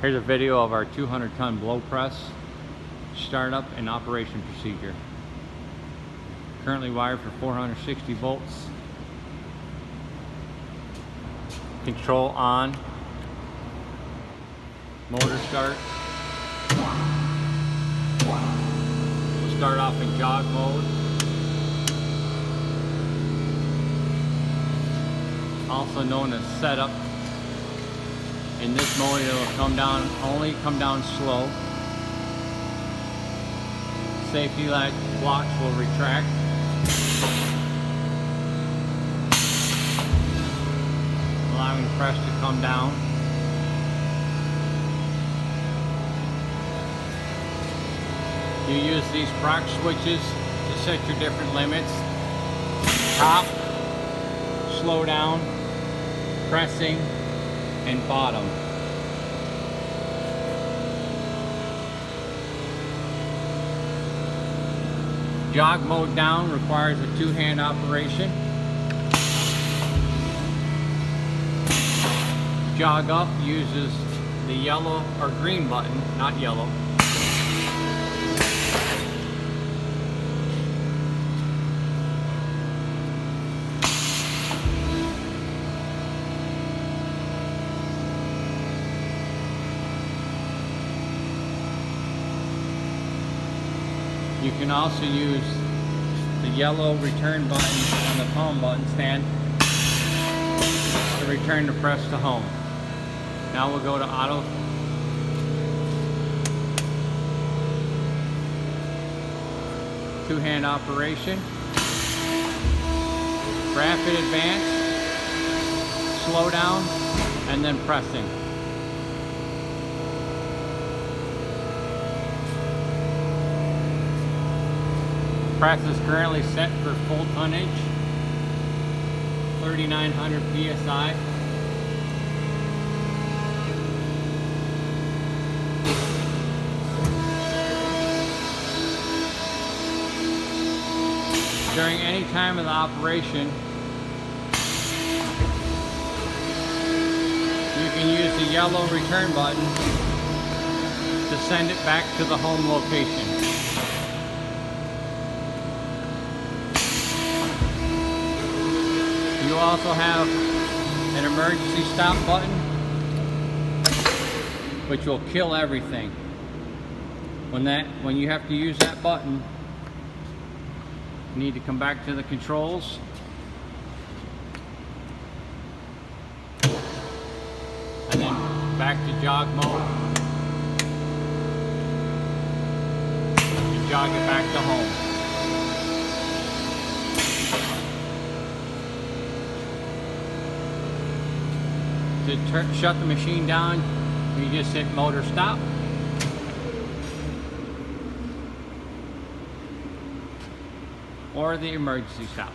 Here's a video of our 200-ton blow press startup and operation procedure. Currently wired for 460 volts. Control on. Motor start. We'll start off in jog mode. Also known as setup. In this mode, it'll only come down slow. Safety light blocks will retract. Allowing the press to come down. You use these APPROX switches to set your different limits. Top, slow down, pressing, and bottom. Jog mode down requires a two-hand operation. Jog up uses the yellow or green button, not yellow. You can also use the yellow return button on the home button stand to return the press to home. Now we'll go to auto. Two-hand operation. Rapid advance, slow down, and then pressing. Press is currently set for full tonnage, 3,900 PSI. During any time of the operation, you can use the yellow return button to send it back to the home location. You also have an emergency stop button, which will kill everything. When you have to use that button, you need to come back to the controls. And then back to jog mode. And jog it back to home. To shut the machine down, you just hit motor stop. Or the emergency stop.